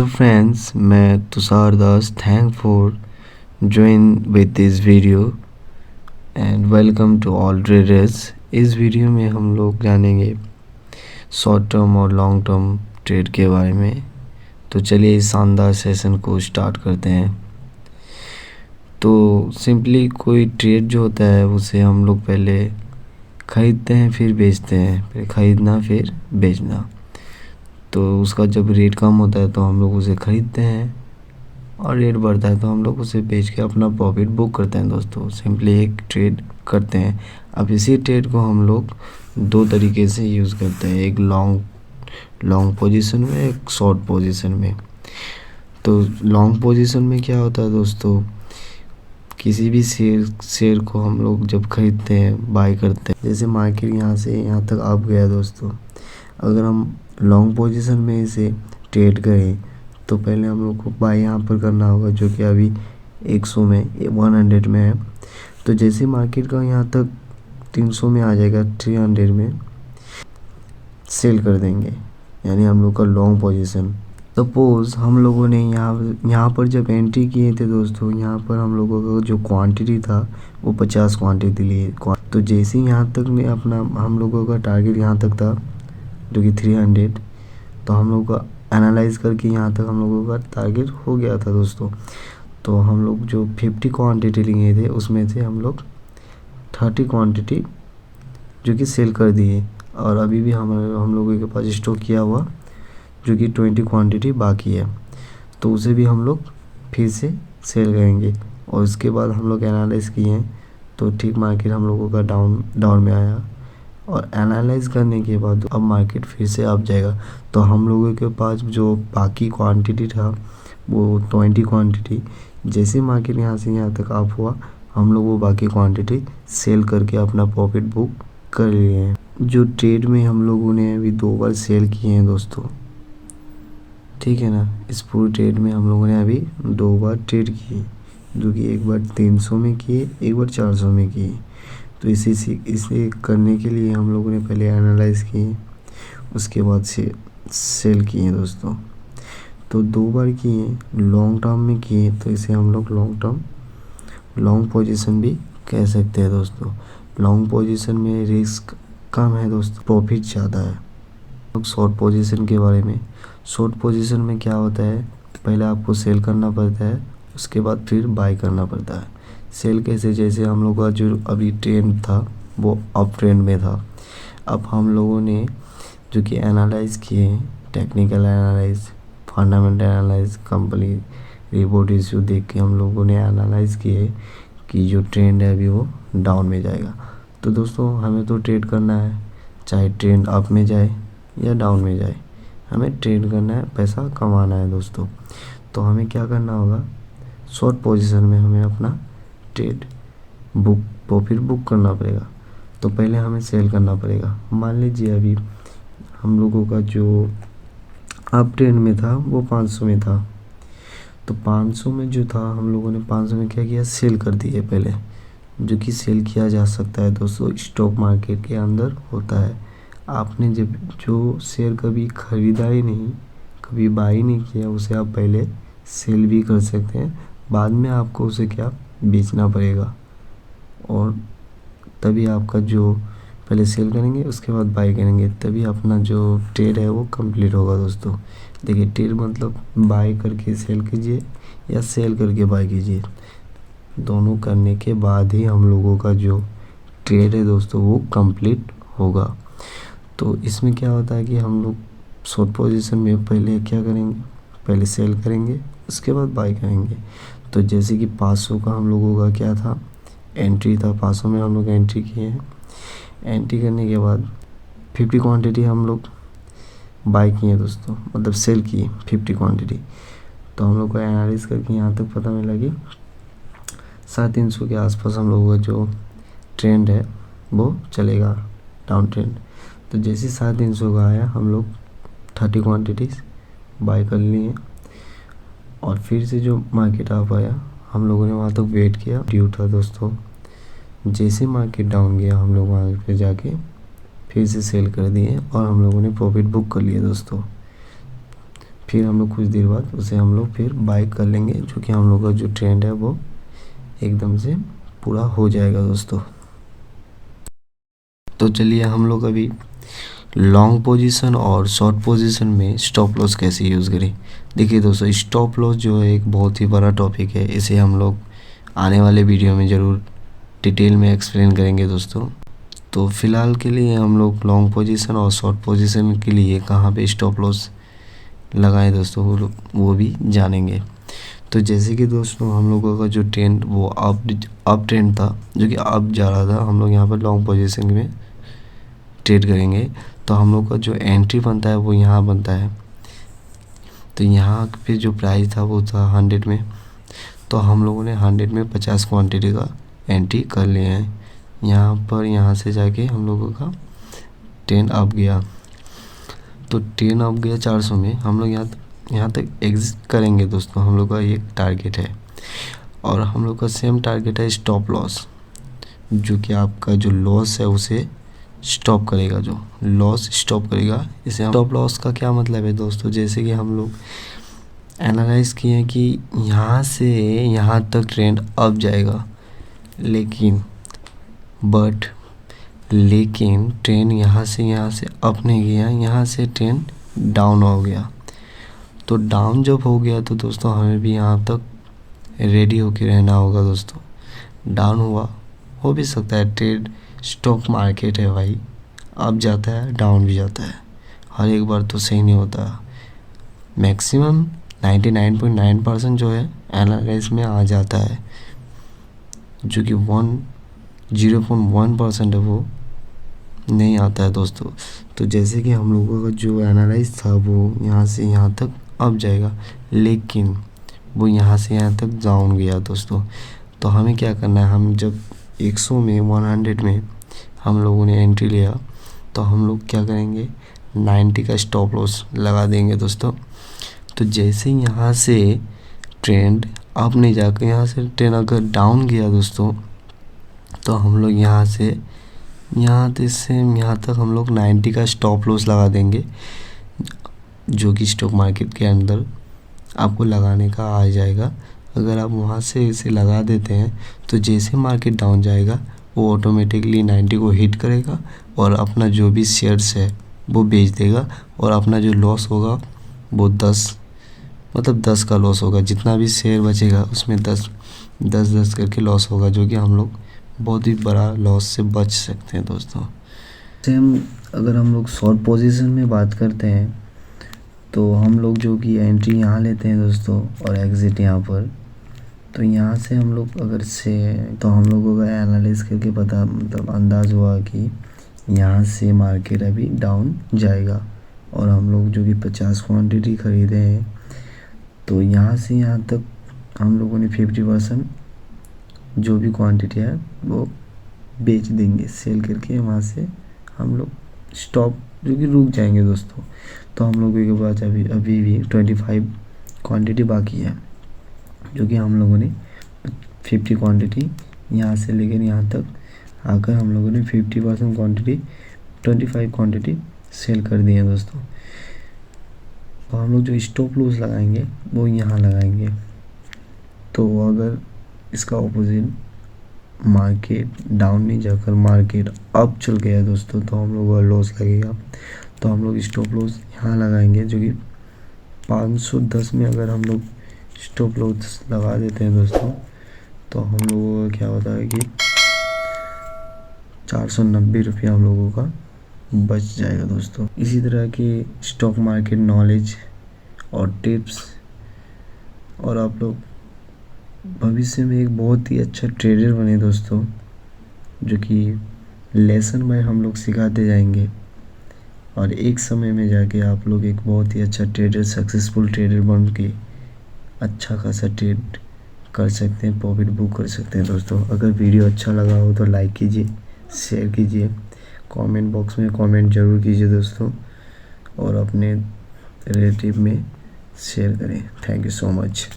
Friends, मैं Tushar Das thank for join with this video and welcome to all traders. इस video में हम लोग जानेंगे शॉर्ट टर्म और लॉन्ग टर्म ट्रेड के बारे में। तो चलिए इस शानदार सेशन को स्टार्ट करते हैं। तो सिंपली कोई ट्रेड जो होता है उसे हम लोग पहले ख़रीदते हैं फिर बेचते हैं, फिर ख़रीदना फिर बेचना। तो उसका जब रेट कम होता है तो हम लोग उसे ख़रीदते हैं और रेट बढ़ता है तो हम लोग उसे बेच के अपना प्रॉफिट बुक करते हैं। दोस्तों सिंपली एक ट्रेड करते हैं। अब इसी ट्रेड को हम लोग दो तरीके से यूज़ करते हैं, एक लॉन्ग पोजीशन में, एक शॉर्ट पोजीशन में। तो लॉन्ग पोजीशन में क्या होता है दोस्तों, किसी भी शेयर को हम लोग जब ख़रीदते हैं, बाय करते हैं, जैसे मार्केट यहाँ से यहाँ तक अप गया दोस्तों, अगर हम लॉन्ग पोजीशन में इसे ट्रेड करें तो पहले हम लोग को बाय यहाँ पर करना होगा, जो कि अभी 100 में 100 में है। तो जैसे मार्केट का यहाँ तक 300 में आ जाएगा, 300 में सेल कर देंगे, यानी हम लोग का लॉन्ग पोजीशन। सपोज़ हम लोगों ने यहाँ पर जब एंट्री किए थे दोस्तों, यहाँ पर हम लोगों का जो क्वांटिटी था वो 50 क्वांटिटी लिए। तो जैसे यहाँ तक में अपना हम लोगों का टारगेट यहाँ तक था जो कि 300, तो हम लोग का एनालाइज करके यहाँ तक हम लोगों का टारगेट हो गया था दोस्तों। तो हम लोग जो 50 क्वांटिटी लिए थे उसमें से हम लोग 30 क्वांटिटी जो कि सेल कर दिए, और अभी भी हम लोगों के पास स्टॉक किया हुआ जो कि 20 क्वांटिटी बाकी है, तो उसे भी हम लोग फिर से सेल करेंगे। और उसके बाद हम लोग एनालाइज किए हैं तो ठीक मार्केट हम लोगों का डाउन में आया, और एनालाइज करने के बाद अब मार्केट फिर से अप जाएगा। तो हम लोगों के पास जो बाकी क्वांटिटी था वो 20 क्वांटिटी, जैसे मार्केट यहाँ से यहाँ तक अप हुआ, हम लोग वो बाकी क्वांटिटी सेल करके अपना प्रॉफिट बुक कर लिए हैं। जो ट्रेड में हम लोगों ने अभी 2 बार सेल किए हैं दोस्तों, ठीक है ना। इस पूरे ट्रेड में हम लोगों ने अभी 2 बार ट्रेड किए, जो कि एक बार 300 में किए, एक बार 400 में किए। तो इसे करने के लिए हम लोगों ने पहले एनालाइज किए, उसके बाद से सेल किए दोस्तों। तो 2 बार किए, लॉन्ग टर्म में किए, तो इसे हम लोग लॉन्ग पोजीशन भी कह सकते हैं दोस्तों। लॉन्ग पोजीशन में रिस्क कम है दोस्तों, प्रॉफिट ज़्यादा है। शॉर्ट पोजीशन के बारे में, शॉर्ट पोजीशन में क्या होता है, पहले आपको सेल करना पड़ता है, उसके बाद फिर बाय करना पड़ता है। सेल कैसे, जैसे हम लोग का जो अभी ट्रेंड था वो अप ट्रेंड में था। अब हम लोगों ने जो कि एनालाइज किए, technical analyse, fundamental analyse, company report issue देख के हम लोगों ने एनालाइज किए कि जो ट्रेंड है अभी वो डाउन में जाएगा। तो दोस्तों हमें तो ट्रेड करना है, चाहे ट्रेंड अप में जाए या डाउन में जाए, हमें ट्रेड करना है, पैसा कमाना है दोस्तों। तो हमें क्या करना होगा, शॉर्ट पोजीशन में हमें अपना ट्रेड प्रॉफिट बुक करना पड़ेगा। तो पहले हमें सेल करना पड़ेगा। मान लीजिए अभी हम लोगों का जो अप ट्रेंड में था वो 500 में था, तो 500 में जो था हम लोगों ने 500 में क्या किया, सेल कर दिए पहले, जो कि सेल किया जा सकता है दोस्तों, स्टॉक मार्केट के अंदर होता है। आपने जब जो शेयर कभी ख़रीदा ही नहीं, कभी बाई नहीं किया, उसे आप पहले सेल भी कर सकते हैं, बाद में आपको उसे क्या बेचना पड़ेगा, और तभी आपका जो पहले सेल करेंगे उसके बाद बाई करेंगे, तभी अपना जो ट्रेड है वो कंप्लीट होगा दोस्तों। देखिए ट्रेड मतलब बाई करके सेल कीजिए या सेल करके बाई कीजिए, दोनों करने के बाद ही हम लोगों का जो ट्रेड है दोस्तों वो कंप्लीट होगा। तो इसमें क्या होता है कि हम लोग शॉर्ट पोजीशन में पहले क्या करेंगे, पहले सेल करेंगे, उसके बाद बाई करेंगे। तो जैसे कि 500 का हम लोगों का क्या था, एंट्री था, 500 में हम लोग एंट्री किए हैं। एंट्री करने के बाद 50 क्वांटिटी हम लोग बाई किए दोस्तों, मतलब सेल किए 50 क्वांटिटी। तो हम लोग को एनालिस करके यहाँ तक पता मिला कि 350 के आसपास हम लोगों का जो ट्रेंड है वो चलेगा, डाउन ट्रेंड। तो जैसे 350 का आया, हम लोग 30 क्वांटिटीज बाई कर लिए, और फिर से जो मार्केट अप आया हम लोगों ने वहाँ तक वेट किया, ड्यू था दोस्तों। जैसे मार्केट डाउन गया हम लोग वहाँ पे जाके फिर से सेल कर दिए, और हम लोगों ने प्रॉफिट बुक कर लिया दोस्तों। फिर हम लोग कुछ देर बाद उसे हम लोग फिर बाय कर लेंगे, जो कि हम लोग का जो ट्रेंड है वो एकदम से पूरा हो जाएगा दोस्तों। तो चलिए हम लोग अभी लॉन्ग पोजीशन और शॉर्ट पोजीशन में स्टॉप लॉस कैसे यूज़ करें। देखिए दोस्तों, स्टॉप लॉस जो है एक बहुत ही बड़ा टॉपिक है, इसे हम लोग आने वाले वीडियो में ज़रूर डिटेल में एक्सप्लेन करेंगे दोस्तों। तो फ़िलहाल के लिए हम लोग लॉन्ग पोजीशन और शॉर्ट पोजीशन के लिए कहाँ पे स्टॉप लॉस लगाएं दोस्तों, वो भी जानेंगे। तो जैसे कि दोस्तों हम लोगों का जो ट्रेंड वो अप ट्रेंड था, जो कि अप जा रहा था, हम लोग यहाँ पर लॉन्ग पोजीशन में ट्रेड करेंगे। तो हम लोग का जो एंट्री बनता है वो यहाँ बनता है। तो यहाँ पे जो प्राइस था वो था 100 में, तो हम लोगों ने 100 में 50 क्वांटिटी का एंट्री कर लिया है। यहाँ पर यहाँ से जाके हम लोगों का 10 अप गया, तो 10 अप गया 400 में। हम लोग यहाँ तक एग्जिट करेंगे दोस्तों, हम लोग का ये टारगेट है। और हम लोग का सेम टारगेट है स्टॉप लॉस, जो कि आपका जो लॉस है उसे स्टॉप करेगा, जो लॉस स्टॉप करेगा। इसे स्टॉप लॉस का क्या मतलब है दोस्तों, जैसे कि हम लोग एनालाइज किए हैं कि यहाँ से यहाँ तक ट्रेंड अप जाएगा, लेकिन ट्रेंड यहाँ से अप नहीं गया, यहाँ से ट्रेंड डाउन हो गया। तो डाउन जब हो गया तो दोस्तों हमें भी यहाँ तक रेडी होके रहना होगा दोस्तों। डाउन हुआ, हो भी सकता है, ट्रेड स्टॉक मार्केट है भाई, अप जाता है डाउन भी जाता है, हर एक बार तो सही नहीं होता। मैक्सिमम 99.9% जो है एनालिसिस में आ जाता है, जो कि 0.1% है वो नहीं आता है दोस्तों। तो जैसे कि हम लोगों का जो एनालाइज था वो यहाँ से यहाँ तक अप जाएगा, लेकिन वो यहाँ से यहाँ तक डाउन गया दोस्तों। तो हमें क्या करना है, हम जब 100 में 100 में हम लोगों ने एंट्री लिया, तो हम लोग क्या करेंगे, 90 का स्टॉप लॉस लगा देंगे दोस्तों। तो जैसे यहाँ से ट्रेंड अप नहीं जाकर यहाँ से ट्रेंड अगर डाउन गया दोस्तों, तो हम लोग यहाँ से यहाँ तक हम लोग 90 का स्टॉप लॉस लगा देंगे, जो कि स्टॉक मार्केट के अंदर आपको लगाने का आ जाएगा। अगर आप वहाँ से इसे लगा देते हैं तो जैसे मार्केट डाउन जाएगा वो ऑटोमेटिकली 90 को हिट करेगा और अपना जो भी शेयर्स है वो बेच देगा, और अपना जो लॉस होगा वो 10 का लॉस होगा। जितना भी शेयर बचेगा उसमें 10 करके लॉस होगा, जो कि हम लोग बहुत ही बड़ा लॉस से बच सकते हैं दोस्तों। सेम अगर हम लोग शॉर्ट पोजीशन में बात करते हैं, तो हम लोग जो कि एंट्री यहाँ लेते हैं दोस्तों और एग्ज़िट यहाँ पर। तो यहाँ से हम लोग तो हम लोगों का एनालिसिस करके पता मतलब अंदाज़ हुआ कि यहाँ से मार्केट अभी डाउन जाएगा, और हम लोग जो कि 50 क्वांटिटी ख़रीदे हैं, तो यहाँ से यहाँ तक हम लोगों ने 50% जो भी क्वांटिटी है वो बेच देंगे, सेल करके वहाँ से हम लोग स्टॉप जो कि रुक जाएंगे दोस्तों। तो हम लोगों के पास अभी भी 25 क्वांटिटी बाकी है, जो कि हम लोगों ने 50 क्वांटिटी यहाँ से लेकर यहाँ तक आकर हम लोगों ने 50% क्वांटिटी 25 क्वांटिटी सेल कर दी है दोस्तों। तो हम लोग जो स्टॉप लॉस लगाएंगे वो यहाँ लगाएंगे। तो अगर इसका ऑपोजिट मार्केट डाउन नहीं जाकर मार्केट अप चल गया दोस्तों, तो हम लोग का लॉस लगेगा। तो हम लोग स्टॉप लॉस यहाँ लगाएंगे, जो कि 510 में अगर हम लोग स्टॉप लॉस लगा देते हैं दोस्तों, तो हम लोगों का क्या होता है कि 490 रुपया हम लोगों का बच जाएगा दोस्तों। इसी तरह की स्टॉक मार्केट नॉलेज और टिप्स, और आप लोग भविष्य में एक बहुत ही अच्छा ट्रेडर बने दोस्तों, जो कि लेसन बाय हम लोग सिखाते जाएंगे, और एक समय में जाके आप लोग एक बहुत ही अच्छा ट्रेडर, सक्सेसफुल ट्रेडर बन के अच्छा खासा ट्रेड कर सकते हैं, प्रॉफिट बुक कर सकते हैं दोस्तों। अगर वीडियो अच्छा लगा हो तो लाइक कीजिए, शेयर कीजिए, कमेंट बॉक्स में कमेंट ज़रूर कीजिए दोस्तों, और अपने रिलेटिव में शेयर करें। Thank you so much.